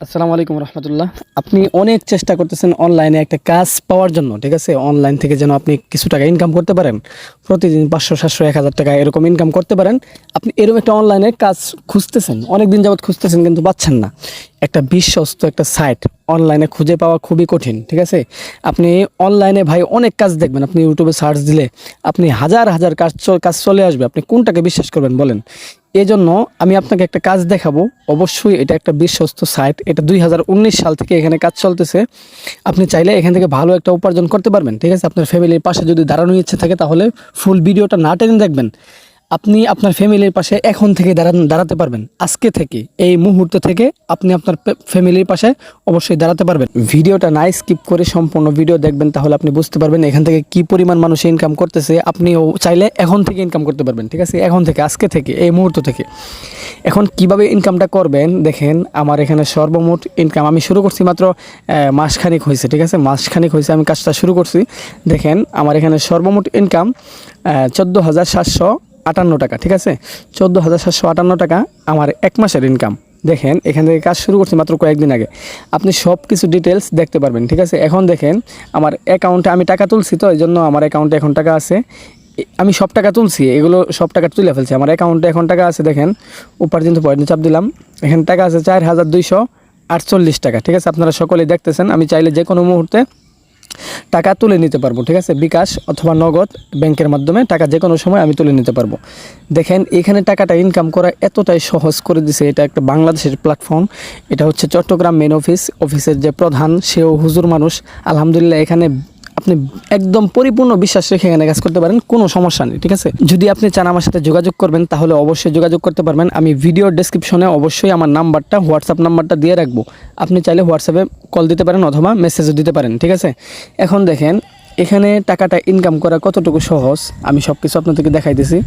আসসালামু আলাইকুম রহমতুল্লাহ। আপনি অনেক চেষ্টা করতেছেন অনলাইনে একটা কাজ পাওয়ার জন্য, ঠিক আছে? অনলাইন থেকে যেন আপনি কিছু টাকা ইনকাম করতে পারেন, প্রতিদিন 500 700 1000 টাকা এরকম ইনকাম করতে পারেন। আপনি এরকম একটা অনলাইনে কাজ খুঁজতেছেন, অনেক দিন যাবত খুঁজতেছেন কিন্তু পাচ্ছেন না। একটা বিশ্বস্ত একটা সাইট অনলাইনে খুঁজে পাওয়া খুবই কঠিন, ঠিক আছে? আপনি অনলাইনে ভাই অনেক কাজ দেখবেন, আপনি ইউটিউবে সার্চ দিলে আপনি হাজার হাজার কাজ চলে আসবে। আপনি কোনটাকে বিশ্বাস করবেন বলেন? এই জন্য আমি আপনাকে একটা কাজ দেখাবো। অবশ্যই এটা একটা বিশ্বস্ত সাইট, এটা 2019 সাল থেকে এখানে কাজ চলতেছে। আপনি চাইলে এখান থেকে ভালো একটা উপার্জন করতে পারবেন, ঠিক আছে? আপনার ফ্যামিলির পাশে যদি দাঁড়ানোর ইচ্ছে থাকে তাহলে ফুল ভিডিওটা না টেনে দেখবেন। আপনি আপনার ফ্যামিলির পাশে এখন থেকে দাঁড়াতে পারবেন। আজকে থেকে, এই মুহূর্ত থেকে আপনি আপনার ফ্যামিলির পাশে অবশ্যই দাঁড়াতে পারবেন। ভিডিওটা না স্কিপ করে সম্পূর্ণ ভিডিও দেখবেন, তাহলে আপনি বুঝতে পারবেন এখান থেকে কি পরিমাণ মানুষ ইনকাম করতেছে। আপনিও চাইলে এখন থেকে ইনকাম করতে পারবেন, ঠিক আছে? এখন থেকে, আজকে থেকে, এই মুহূর্ত থেকে। এখন কিভাবে ইনকামটা করবেন দেখেন। আমার এখানে সর্বমোট ইনকাম আমি শুরু করছি মাত্র মাসখানিক হয়েছে, ঠিক আছে? মাসখানিক হয়েছে আমি কাজটা শুরু করছি। দেখেন আমার এখানে সর্বমোট ইনকাম 14,758 টাকা, ঠিক আছে? 14,758 টাকা আমার এক মাসের ইনকাম। দেখেন এখান থেকে কাজ শুরু করছি মাত্র কয়েকদিন আগে। আপনি সব কিছু ডিটেলস দেখতে পারবেন, ঠিক আছে? এখন দেখেন আমার অ্যাকাউন্টে আমি টাকা তুলছি, তো এই জন্য আমার অ্যাকাউন্টে এখন টাকা আছে। আমি সব টাকা তুলছি, এগুলো সব টাকা তুলে ফেলছি। আমার অ্যাকাউন্টে এখন টাকা আছে, দেখেন উপার্জিত পয়েন্টে চাপ দিলাম, এখানে টাকা আছে 4,248 টাকা, ঠিক আছে? আপনারা সকলেই দেখতেছেন। আমি চাইলে যে কোনো মুহূর্তে টাকা তুলে নিতে পারবো, ঠিক আছে? বিকাশ অথবা নগদ ব্যাংকের মাধ্যমে টাকা যে কোনো সময় আমি তুলে নিতে পারবো। দেখেন এখানে টাকাটা ইনকাম করা এতটাই সহজ করে দিছে। এটা একটা বাংলাদেশের প্ল্যাটফর্ম। এটা হচ্ছে চট্টগ্রাম মেন অফিসের যে প্রধান, সেও হুজুর মানুষ। আলহামদুলিল্লাহ এখানে আপনি একদম পরিপূর্ণ বিশ্বাস রেখে এখানে কাজ করতে পারেন, কোনো সমস্যা নেই, ঠিক আছে? যদি আপনি চান আমার সাথে যোগাযোগ করবেন তাহলে অবশ্যই যোগাযোগ করতে পারবেন। আমি ভিডিওর ডেসক্রিপশনে অবশ্যই আমার নাম্বারটা, হোয়াটসঅ্যাপ নাম্বারটা দিয়ে রাখবো। আপনি চাইলে হোয়াটসঅ্যাপে কল দিতে পারেন অথবা মেসেজও দিতে পারেন, ঠিক আছে? এখন দেখেন এখানে টাকাটা ইনকাম করা কতটুকু সহজ আমি সব কিছু আপনাদেরকে দেখাইতেছি।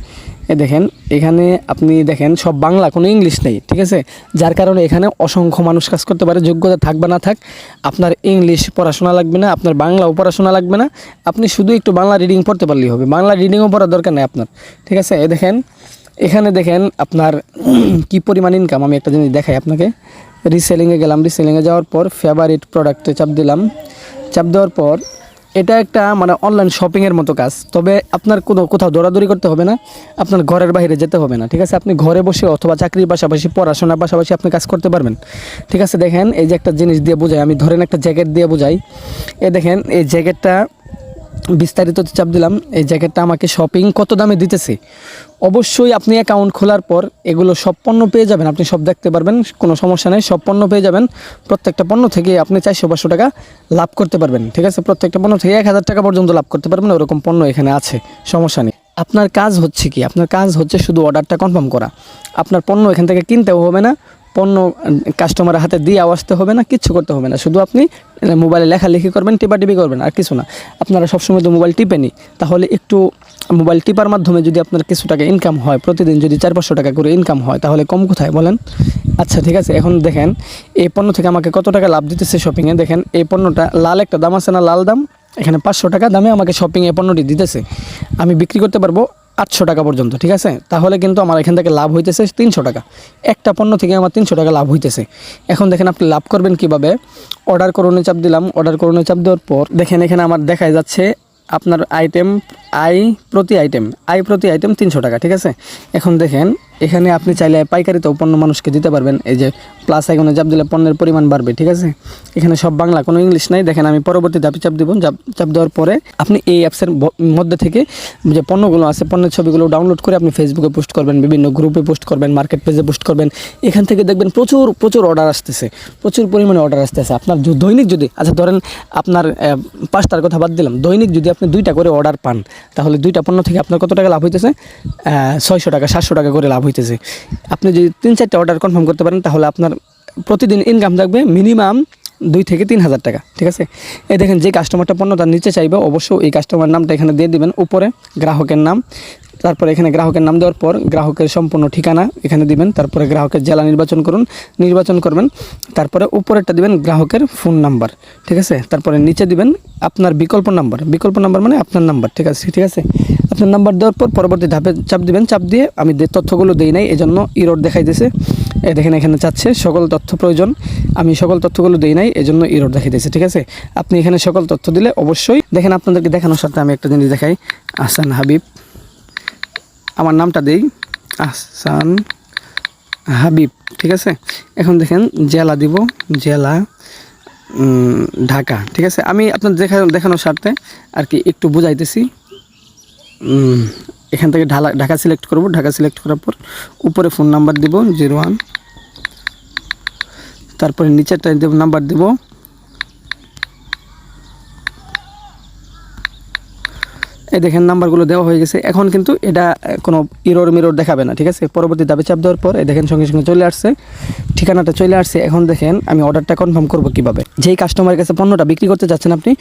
দেখেন এখানে আপনি দেখেন সব বাংলা, কোনো ইংলিশ নেই, ঠিক আছে? যার কারণে এখানে অসংখ্য মানুষ কাজ করতে পারে। যোগ্যতা থাক বা না থাক, আপনার ইংলিশ পড়াশোনা লাগবে না, আপনার বাংলাও পড়াশোনা লাগবে না। আপনি শুধু একটু বাংলা রিডিং পড়তে পারলেই হবে। বাংলা রিডিংও পড়ার দরকার নেই আপনার, ঠিক আছে? দেখেন এখানে দেখেন আপনার কি পরিমাণ ইনকাম। আমি একটা জিনিস দেখাই আপনাকে। রিসেলিংয়ে গেলাম, রিসেলিংয়ে যাওয়ার পর ফেভারিট প্রোডাক্টে চাপ দিলাম। চাপ দেওয়ার পর এটা একটা মানে অনলাইন শপিংয়ের মতো কাজ, তবে আপনার কোথাও দৌড়াদৌড়ি করতে হবে না, আপনার ঘরের বাইরে যেতে হবে না, ঠিক আছে? আপনি ঘরে বসে অথবা চাকরির পাশাপাশি, পড়াশোনার পাশাপাশি আপনি কাজ করতে পারবেন, ঠিক আছে? দেখেন এই যে একটা জিনিস দিয়ে বোঝাই, আমি ধরেন একটা জ্যাকেট দিয়ে বোঝাই। দেখেন এই জ্যাকেটটা বিস্তারিত চাপ দিলাম। এই জ্যাকেটটা আমাকে শপিং কত দামে দিতেছে। অবশ্যই আপনি অ্যাকাউন্ট খোলার পর এগুলো সব পণ্য পেয়ে যাবেন, আপনি সব দেখতে পারবেন, কোনো সমস্যা নেই, সব পণ্য পেয়ে যাবেন। প্রত্যেকটা পণ্য থেকে আপনি 400-500 টাকা লাভ করতে পারবেন, ঠিক আছে? প্রত্যেকটা পণ্য থেকে 1000 টাকা পর্যন্ত লাভ করতে পারবেন, ওরকম পণ্য এখানে আছে, সমস্যা নেই। আপনার কাজ হচ্ছে কি? আপনার কাজ হচ্ছে শুধু অর্ডারটা কনফার্ম করা। আপনার পণ্য এখান থেকে কিনতেও হবে না, পণ্য কাস্টমারের হাতে দিয়ে আসতে হবে না, কিচ্ছু করতে হবে না। শুধু আপনি মোবাইলে লেখালেখি করবেন, টিপাটিপি করবেন, আর কিছু না। আপনারা সবসময় তো মোবাইল টিপেনি, তাহলে একটু মোবাইল টিপার মাধ্যমে যদি আপনার কিছু টাকা ইনকাম হয়, প্রতিদিন যদি 400-500 টাকা করে ইনকাম হয়, তাহলে কম কোথায় বলেন? আচ্ছা ঠিক আছে, এখন দেখেন এই পণ্য থেকে আমাকে কত টাকা লাভ দিতেছে শপিংয়ে। দেখেন এই পণ্যটা লাল একটা দাম আছে না, লাল দাম, এখানে 500 টাকা দামে আমাকে শপিংয়ে পণ্যটি দিতেছে। আমি বিক্রি করতে পারবো 800 টাকা পর্যন্ত, ঠিক আছে? তাহলে কিন্তু আমার এখান থেকে লাভ হইতেছে 300 টাকা। একটা পণ্য থেকে আমার 300 টাকা লাভ হইতেছে। এখন দেখেন আপনি লাভ করবেন কিভাবে। অর্ডার করণে চাপ দিলাম। অর্ডার করণে চাপ দেওয়ার পর দেখেন এখানে আমার দেখাই যাচ্ছে আপনার আয় প্রতি আইটেম 300 টাকা, ঠিক আছে? এখন দেখেন এখানে আপনি চাইলে পাইকারিতেও পণ্য মানুষকে দিতে পারবেন। এই যে প্লাস আইকনে চাপ দিলে পণ্যের পরিমাণ বাড়বে, ঠিক আছে? এখানে সব বাংলা, কোনো ইংলিশ নাই। দেখেন আমি পরবর্তী ধাপে চাপ দিব। চাপ দেওয়ার পরে আপনি এই অ্যাপসের মধ্যে থেকে যে পণ্যগুলো আছে, পণ্যের ছবিগুলো ডাউনলোড করে আপনি ফেসবুকে পোস্ট করবেন, বিভিন্ন গ্রুপে পোস্ট করবেন, মার্কেট পেজে পোস্ট করবেন। এখান থেকে দেখবেন প্রচুর অর্ডার আসতেছে, প্রচুর পরিমাণে অর্ডার আসতেছে। আপনার দৈনিক যদি, আচ্ছা ধরেন আপনার 5টার কথা বাদ দিলাম, দৈনিক যদি আপনি 2টা করে অর্ডার পান, তাহলে 2টা পণ্য থেকে আপনার কত টাকা লাভ হইতেছে? 600 টাকা 700 টাকা করে লাভ হইতেছে। আপনি যদি 3-4টা অর্ডার কনফার্ম করতে পারেন, তাহলে আপনার প্রতিদিন ইনকাম থাকবে মিনিমাম 2 থেকে 3,000 টাকা, ঠিক আছে? এই দেখেন যে কাস্টমারটা পণ্যটা নিচে চাইবে, অবশ্যই এই কাস্টমার নামটা এখানে দিয়ে দিবেন। উপরে গ্রাহকের নাম, তারপরে এখানে গ্রাহকের নাম দেওয়ার পর গ্রাহকের সম্পূর্ণ ঠিকানা এখানে দিবেন। তারপরে গ্রাহকের জেলা নির্বাচন করবেন। তারপরে উপরেরটা দিবেন গ্রাহকের ফোন নাম্বার, ঠিক আছে? তারপরে নিচে দিবেন আপনার বিকল্প নাম্বার মানে আপনার নাম্বার, ঠিক আছে? আপনি আপনার নাম্বার দেওয়ার পর পরবর্তী ধাপে চাপ দিবেন, চাপ দিয়ে আমি তথ্যগুলো দেই নাই এজন্য ইরোড দেখাইতেছে। দেখেন এখানে চাচ্ছে সকল তথ্য প্রয়োজন, আমি সকল তথ্যগুলো দেই নাই এজন্য ইরোড দেখাইতেছে। ঠিক আছে, আপনি এখানে সকল তথ্য দিলে অবশ্যই দেখেন আপনাদেরকে দেখানোর সাথে আমি একটা জিনিস দেখাই। আহসান হাবিব, আমার নামটা দেই আহসান হাবিব। ঠিক আছে, এখন দেখেন জেলা দিব, জেলা ঢাকা। ঠিক আছে, আমি আপনার দেখানোর স্বার্থে আর কি একটু বুঝাইতেছি। এখান থেকে ঢাকা সিলেক্ট করব, ঢাকা সিলেক্ট করার পর উপরে ফোন নাম্বার দিব 01, তারপরে নিচেরটা নাম্বার দিব এই দেখেন নাম্বারগুলো দেওয়া হয়ে গেছে। এখন কিন্তু এটা কোনো মিরর দেখাবে না। ঠিক আছে, পরবর্তী ধাপে চাপ দেওয়ার পর এই দেখেন সঙ্গে সঙ্গে চলে আসছে, ঠিকানাটা চলে আসছে। এখন দেখেন আমি অর্ডারটা কনফার্ম করব কিভাবে। যেই কাস্টমারের কাছে পণ্যটা বিক্রি করতে যাচ্ছেন আপনি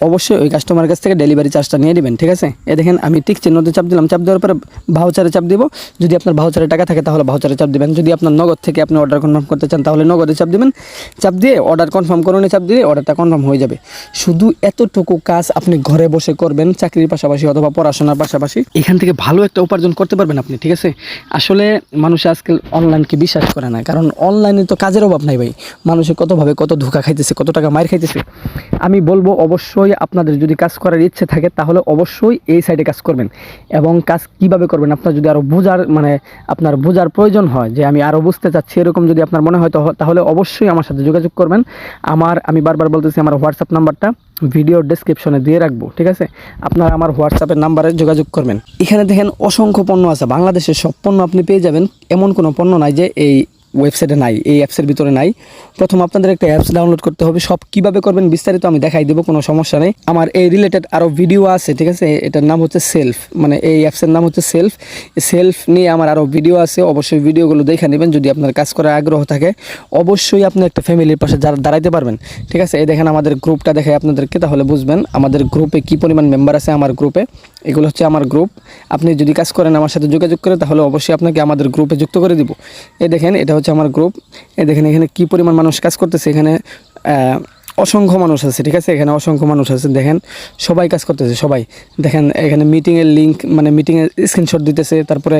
অবশ্যই ওই কাস্টমারের কাছ থেকে ডেলিভারি চার্জটা নিয়ে নেবেন। ঠিক আছে, এই দেখেন আমি টিক চিহ্নতে চাপ দিলাম, চাপ দেওয়ার পরে ভাউচারে চাপ দিব। যদি আপনার ভাউচারে টাকা থাকে তাহলে ভাউচারে চাপ দিবেন, যদি আপনার নগদ থেকে আপনি অর্ডার কনফার্ম করতে চান তাহলে নগদে চাপ দিবেন। চাপ দিয়ে অর্ডার কনফার্ম করুন, চাপ দিয়ে অর্ডারটা কনফার্ম হয়ে যাবে। শুধু এতটুকু কাজ আপনি ঘরে বসে করবেন, চাকরির পাশাপাশি অথবা পড়াশোনার পাশাপাশি এখান থেকে ভালো একটা উপার্জন করতে পারবেন আপনি। ঠিক আছে, আসলে মানুষ আজকাল অনলাইনকে বিশ্বাস করে না, কারণ অনলাইনে তো কাজের অভাব নাই ভাই। মানুষে কতভাবে কত ধোঁকা খাইতেছে, কত টাকা মার খাইতেছে। আমি বলবো অবশ্যই আপনাদের যদি কাজ করার ইচ্ছে থাকে তাহলে অবশ্যই এই সাইডে কাজ করবেন। এবং কাজ কিভাবে করবেন আপনার যদি আরও আপনার বোঝার প্রয়োজন হয়, যে আমি আরও বুঝতে চাচ্ছি এরকম যদি আপনার মনে হয় তাহলে অবশ্যই আমার সাথে যোগাযোগ করবেন। আমি বারবার বলতেছি আমার হোয়াটসঅ্যাপ নাম্বারটা ভিডিওর ডেসক্রিপশনে দিয়ে রাখবো। ঠিক আছে, আপনারা আমার হোয়াটসঅ্যাপের নাম্বারে যোগাযোগ করবেন। এখানে দেখেন অসংখ্য পণ্য আছে, বাংলাদেশের সব পণ্য আপনি পেয়ে যাবেন। এমন কোনো পণ্য নাই যে এই ওয়েবসাইটে নাই, এই অ্যাপসের ভিতরে নাই। প্রথম আপনাদের একটা অ্যাপস ডাউনলোড করতে হবে। সব কিভাবে করবেন বিস্তারিত আমি দেখাই দেবো, কোনো সমস্যা নেই। আমার এই রিলেটেড আরও ভিডিও আছে। ঠিক আছে, এটার নাম হচ্ছে সেলফ, এই অ্যাপসের নাম হচ্ছে সেলফ নিয়ে আমার আরও ভিডিও আছে। অবশ্যই ভিডিওগুলো দেখে নেবেন। যদি আপনার কাজ করার আগ্রহ থাকে অবশ্যই আপনি একটা ফ্যামিলির পাশে দাঁড়াইতে পারবেন। ঠিক আছে, এই দেখেন আমাদের গ্রুপটা দেখাই আপনাদেরকে, তাহলে বুঝবেন আমাদের গ্রুপে কী পরিমাণ মেম্বার আছে। আমার গ্রুপে এগুলো হচ্ছে আমার গ্রুপ। আপনি যদি কাজ করেন আমার সাথে যোগাযোগ করে তাহলে অবশ্যই আপনাকে আমাদের গ্রুপে যুক্ত করে দিব। এই দেখেন এটা হচ্ছে আমার গ্রুপ। এই দেখেন এখানে কী পরিমাণ মানুষ কাজ করতেছে, এখানে অসংখ্য মানুষ আছে। ঠিক আছে, এখানে অসংখ্য মানুষ আছে, দেখেন সবাই কাজ করতেছে, সবাই দেখেন এখানে মিটিংয়ের লিঙ্ক মিটিংয়ের স্ক্রিনশট দিতেছে, তারপরে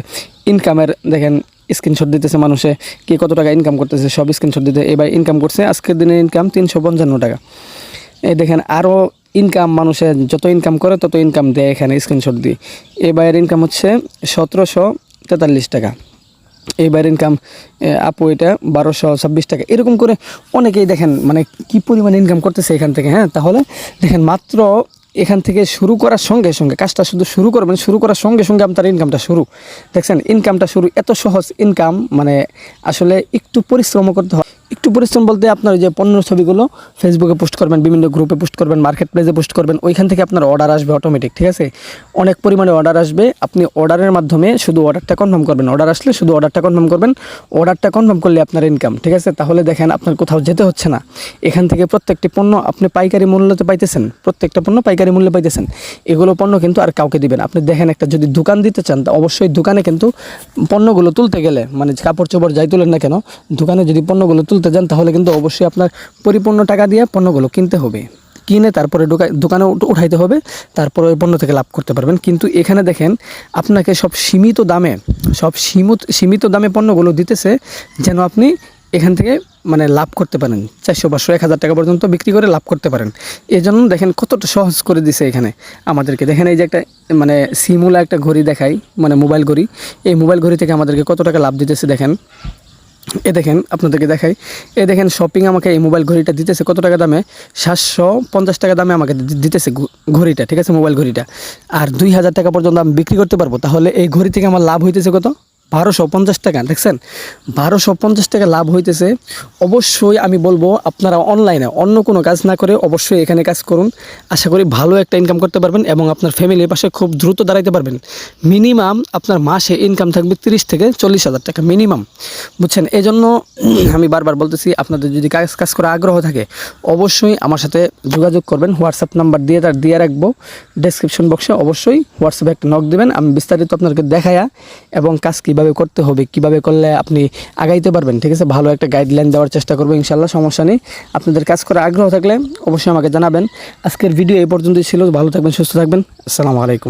ইনকামের দেখেন স্ক্রিনশট দিতেছে, মানুষে কে কত টাকা ইনকাম করতেছে সব স্ক্রিনশট দিতে। এবার ইনকাম করছে আজকের দিনের ইনকাম 355 টাকা। এই দেখেন আরও ইনকাম, মানুষে যত ইনকাম করে তত ইনকাম দেয় এখানে স্ক্রিনশট দিয়ে। এবার ইনকাম হচ্ছে 1743 টাকা। এইবার ইনকাম আপু এটা 1226 টাকা। এরকম করে অনেকেই দেখেন কি পরিমাণ ইনকাম করতেছে এখান থেকে। হ্যাঁ, তাহলে দেখেন মাত্র এখান থেকে শুরু করার সঙ্গে সঙ্গে কাজটা শুধু শুরু করবেন, শুরু করার সঙ্গে সঙ্গে আপনার ইনকামটা শুরু। দেখছেন ইনকামটা শুরু, এত সহজ ইনকাম। আসলে একটু পরিশ্রম করতে হয়। একটু পরিশ্রম বলতে আপনার যে পণ্য ছবিগুলো ফেসবুকে পোস্ট করবেন, বিভিন্ন গ্রুপে পোস্ট করবেন, মার্কেট প্লেসে পোস্ট করবেন, ওইখান থেকে আপনার অর্ডার আসবে অটোমেটিক। ঠিক আছে, অনেক পরিমাণে অর্ডার আসবে। আপনি অর্ডারের মাধ্যমে শুধু অর্ডারটা কনফার্ম করবেন, অর্ডার আসলে শুধু অর্ডারটা কনফার্ম করবেন, অর্ডারটা কনফার্ম করলে আপনার ইনকাম। ঠিক আছে, তাহলে দেখেন আপনার কোথাও যেতে হচ্ছে না। এখান থেকে প্রত্যেকটি পণ্য আপনি পাইকারি মূল্যতে পাইতেছেন, প্রত্যেকটা পণ্য পাইকারি মূল্যে পাইতেছেন। এগুলো পণ্য কিন্তু আর কাউকে দিবেন। আপনি দেখেন একটা যদি দোকান দিতে চান অবশ্যই দোকানে কিন্তু পণ্যগুলো তুলতে গেলে কাপড় চোপড় যাই তুলেন না কেন, দোকানে যদি পণ্যগুলো তুলতে যান তাহলে কিন্তু অবশ্যই আপনার পরিপূর্ণ টাকা দিয়ে পণ্যগুলো কিনতে হবে, কিনে তারপরে দোকানে উঠাইতে হবে, তারপরে ওই পণ্য থেকে লাভ করতে পারবেন। কিন্তু এখানে দেখেন আপনাকে সব সীমিত দামে পণ্যগুলো দিতেছে যেন আপনি এখান থেকে লাভ করতে পারেন, 400, 500, 1000 টাকা পর্যন্ত বিক্রি করে লাভ করতে পারেন। এই জন্য দেখেন কতটা সহজ করে দিছে এখানে আমাদেরকে। দেখেন এই যে একটা সিমুলা একটা ঘড়ি দেখাই, মোবাইল ঘড়ি। এই মোবাইল ঘড়ি থেকে আমাদেরকে কত টাকা লাভ দিতেছে দেখেন। দেখেন আপনাদেরকে দেখাই, দেখেন শপিং আমাকে এই মোবাইল ঘড়িটা দিতেছে কত টাকা দামে, 750 টাকা দামে আমাকে দিতেছে ঘড়িটা। ঠিক আছে, মোবাইল ঘড়িটা। আর 2000 টাকা পর্যন্ত আমি বিক্রি করতে পারবো। তাহলে এই ঘড়ি থেকে আমার লাভ হইতেছে কত, 1250 টাকা। দেখছেন 1250 টাকা লাভ হইতেছে। অবশ্যই আমি বলবো আপনারা অনলাইনে অন্য কোনো কাজ না করে অবশ্যই এখানে কাজ করুন। আশা করি ভালো একটা ইনকাম করতে পারবেন এবং আপনার ফ্যামিলির পাশে খুব দ্রুত দাঁড়াইতে পারবেন। মিনিমাম আপনার মাসে ইনকাম থাকবে 30 থেকে 40 হাজার টাকা মিনিমাম, বুঝছেন। এই জন্য আমি বারবার বলতেছি আপনাদের যদি কাজ করার আগ্রহ থাকে অবশ্যই আমার সাথে যোগাযোগ করবেন। হোয়াটসঅ্যাপ নাম্বার দিয়ে রাখবো ডেসক্রিপশন বক্সে। অবশ্যই হোয়াটসঅ্যাপে একটা নক দেবেন, আমি বিস্তারিত আপনাদেরকে দেখায়া এবং কাজ কীভাবে করতে হবে, কিভাবে করলে আপনি আগাইতে পারবেন। ঠিক আছে, ভালো একটা গাইডলাইন দেওয়ার চেষ্টা করবো ইনশাল্লাহ, সমস্যা নেই। আপনাদের কাজ করার আগ্রহ থাকলে অবশ্যই আমাকে জানাবেন। আজকের ভিডিও এই পর্যন্তই ছিল। ভালো থাকবেন, সুস্থ থাকবেন। আসসালামু আলাইকুম।